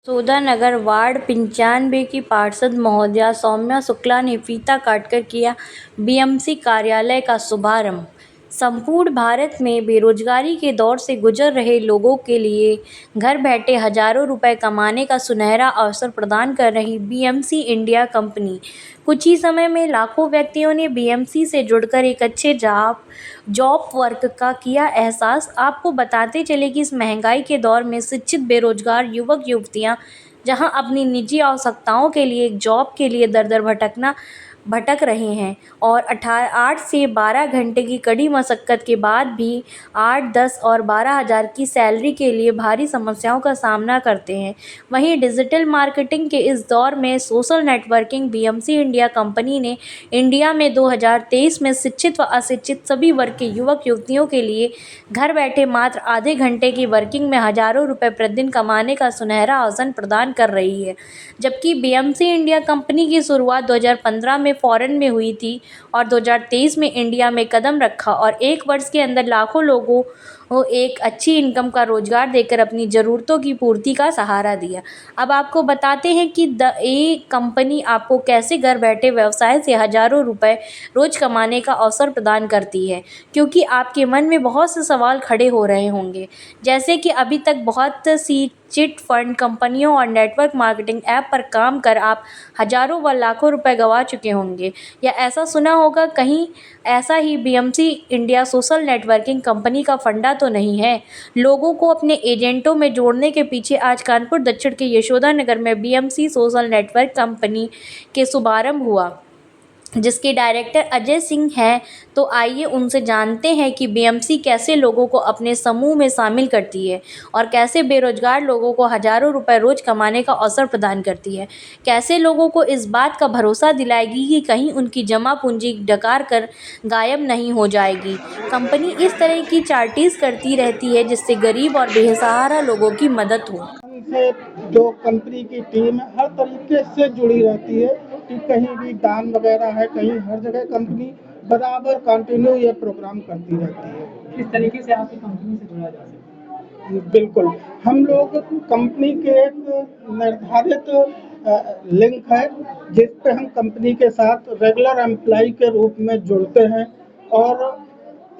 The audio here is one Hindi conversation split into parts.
यशोदानगर वार्ड 95 की पार्षद महोदया सौम्या शुक्ला ने फीता काटकर किया बीएमसी कार्यालय का शुभारंभ। संपूर्ण भारत में बेरोजगारी के दौर से गुजर रहे लोगों के लिए घर बैठे हजारों रुपए कमाने का सुनहरा अवसर प्रदान कर रही बीएमसी इंडिया कंपनी कुछ ही समय में लाखों व्यक्तियों ने बीएमसी से जुड़कर एक अच्छे जॉब वर्क का किया एहसास। आपको बताते चले कि इस महंगाई के दौर में शिक्षित बेरोजगार युवक युवतियां जहां अपनी निजी आवश्यकताओं के लिए एक जॉब के लिए दर-दर भटक रहे हैं और 8 से 12 घंटे की कड़ी मशक्कत के बाद भी 8, 10 और 12 हज़ार की सैलरी के लिए भारी समस्याओं का सामना करते हैं। वहीं डिजिटल मार्केटिंग के इस दौर में social networking BMC India company ने इंडिया में 2023 में शिक्षित व अशिक्षित सभी वर्ग के युवक युवतियों के लिए घर बैठे मात्र आधे घंटे की वर्किंग में हजारों रुपए प्रतिदिन कमाने का सुनहरा अवसर प्रदान कर रही है। जबकि बीएमसी इंडिया कंपनी की शुरुआत 2015 में फॉरेन में हुई थी और 2023 में इंडिया में कदम रखा और 1 वर्ष के अंदर लाखों लोगों को एक अच्छी इनकम का रोजगार देकर अपनी ज़रूरतों की पूर्ति का सहारा दिया। अब आपको बताते हैं कि ये कंपनी आपको कैसे घर बैठे व्यवसाय से हजारों रुपए रोज कमाने का अवसर प्रदान करती है, क्योंकि आपके मन में बहुत से सवाल खड़े हो रहे होंगे, जैसे कि अभी तक बहुत सी चिट फंड कंपनियों और नेटवर्क मार्केटिंग ऐप पर काम कर आप हजारों व लाखों रुपए गंवा चुके होंगे, या ऐसा सुना होगा कहीं ऐसा ही BMC India social networking company का फंडा तो नहीं है। लोगों को अपने एजेंटों में जोड़ने के पीछे आज कानपुर दक्षिण के यशोदानगर में बीएमसी सोशल नेटवर्क कंपनी के शुभारंभ हुआ, जिसके डायरेक्टर अजय सिंह हैं। तो आइए उनसे जानते हैं कि बीएमसी कैसे लोगों को अपने समूह में शामिल करती है और कैसे बेरोजगार लोगों को हजारों रुपए रोज कमाने का अवसर प्रदान करती है, कैसे लोगों को इस बात का भरोसा दिलाएगी कि कहीं उनकी जमा पूंजी डकार कर गायब नहीं हो जाएगी। कंपनी इस तरह की चार्टिस करती रहती है जिससे गरीब और बेसहारा लोगों की मदद हो। से जो कंपनी की टीम है हर तरीके से जुड़ी रहती है कि कहीं भी दान वगैरह है, कहीं हर जगह कंपनी बराबर कंटिन्यू ये प्रोग्राम करती रहती है। किस तरीके से आपकी कंपनी से जुड़ा जा सकता है? बिल्कुल, हम लोग कंपनी के एक निर्धारित लिंक है जिस पे हम कंपनी के साथ रेगुलर एम्प्लॉय के रूप में जुड़ते हैं और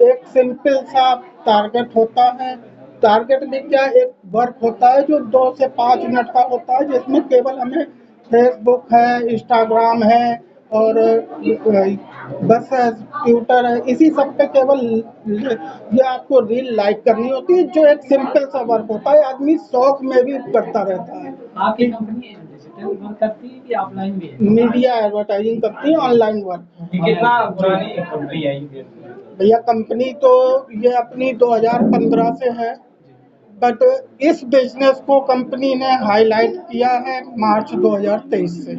एक सिंपल सा टारगेट होता है। टारगेट में क्या, एक वर्क होता है जो 2 से 5 मिनट का होता है जिसमें केवल हमें फेसबुक है, इंस्टाग्राम है और बस ट्विटर है, इसी सब पे केवल ये आपको रील लाइक करनी होती है जो एक सिंपल सा वर्क होता है, आदमी शौक में भी करता रहता है। आपकी कंपनी डिजिटल वर्क करती है कि ऑफलाइन भी है? मीडिया एडवर्टाइजिंग करती है, ऑनलाइन वर्क। कितना पुरानी कंपनी है ये? भैया कंपनी तो ये अपनी 2015 से है, बट इस बिजनेस को कंपनी ने हाईलाइट किया है मार्च 2023 से।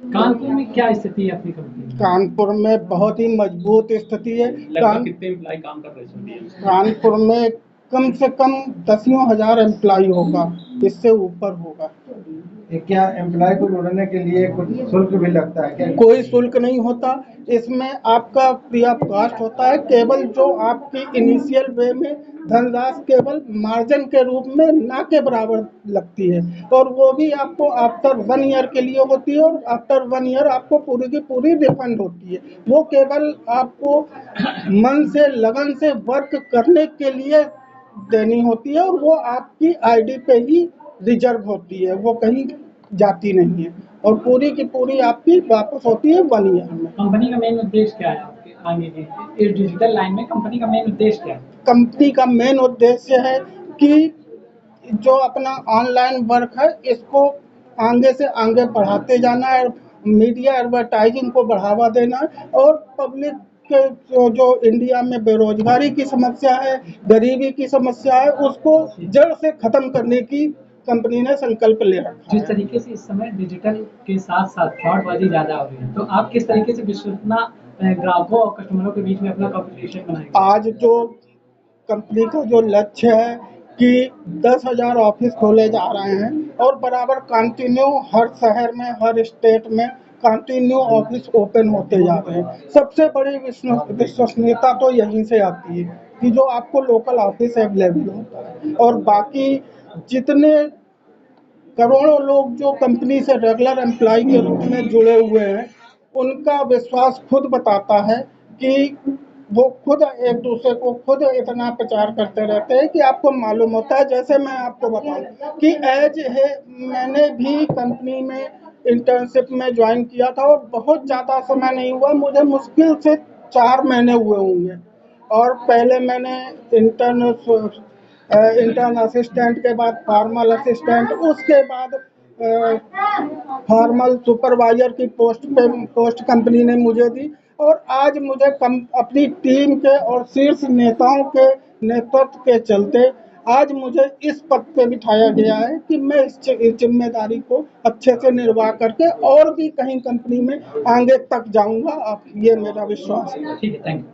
कानपुर में क्या स्थिति है अपनी कंपनी की? कानपुर में बहुत ही मजबूत स्थिति है। कितने एम्प्लॉय काम कर रहे हैं? कानपुर में कम से कम 10,000 एम्प्लॉय होगा, इससे ऊपर होगा। क्या एम्प्लॉय को जोड़ने के लिए कुछ शुल्क भी लगता है क्या? कोई शुल्क नहीं होता, इसमें आपका फ्री ऑफ कॉस्ट होता है। केवल जो आपकी इनिशियल वे में धनराशि केवल मार्जिन के रूप में ना के बराबर लगती है और वो भी आपको आफ्टर 1 ईयर के लिए होती है और आफ्टर 1 ईयर आपको पूरी की पूरी रिफंड होती है। वो केवल आपको मन से लगन से वर्क करने के लिए देनी होती है और वो आपकी आईडी पे ही रिजर्व होती है, वो कहीं जाती नहीं है और पूरी की पूरी आपकी वापस होती है 1 ईयर में। कंपनी का मेन उद्देश्य क्या है आपके आगे के इस डिजिटल लाइन में? कंपनी का मेन उद्देश्य क्या है? कंपनी का मेन उद्देश्य है कि जो अपना ऑनलाइन वर्क है इसको आगे से आगे बढ़ाते जाना है, मीडिया एडवर्टाइजिंग को बढ़ावा देना है और पब्लिक के जो इंडिया में बेरोजगारी की समस्या है, गरीबी की समस्या है, उसको जड़ से खत्म करने की कंपनी ने संकल्प ले रखा है। जिस तरीके से इस समय डिजिटल के साथ साथ फ्रॉडबाजी ज्यादा हो रही है, तो आप किस तरीके से विश्वसनीय ग्राहकों और कस्टमरों के बीच में अपना कम्युनिकेशन बनाएंगे? आज जो कंपनी का जो लक्ष्य है कि 10,000 ऑफिस खोले जा रहे हैं और बराबर कंटिन्यू हर शहर में, हर स्टेट में कंटिन्यू ऑफिस ओपन होते जा रहे हैं। सबसे बड़ी विश्वसनीयता तो यहीं से आती है कि जो आपको लोकल ऑफिस अवेलेबल होता है और बाकी जितने करोड़ों लोग जो कंपनी से रेगुलर एम्प्लॉय के रूप में जुड़े हुए हैं, उनका विश्वास खुद बताता है कि वो खुद एक दूसरे को खुद इतना प्रचार करते रहते हैं कि आपको मालूम होता है। जैसे मैं आपको बताऊं कि एज है मैंने भी कंपनी में इंटर्नशिप में ज्वाइन किया था और बहुत ज़्यादा समय नहीं हुआ, मुझे मुश्किल से 4 महीने हुए होंगे। और पहले मैंने इंटर्न असिस्टेंट के बाद फॉर्मल असिस्टेंट, उसके बाद फॉर्मल सुपरवाइजर की पोस्ट कंपनी ने मुझे दी। और आज मुझे अपनी टीम के और शीर्ष नेताओं के नेतृत्व के चलते आज मुझे इस पद पे बिठाया गया है कि मैं इस जिम्मेदारी को अच्छे से निर्वाह करके और भी कहीं कंपनी में आगे तक जाऊंगा। अब ये मेरा विश्वास है। ठीक है, थैंक यू।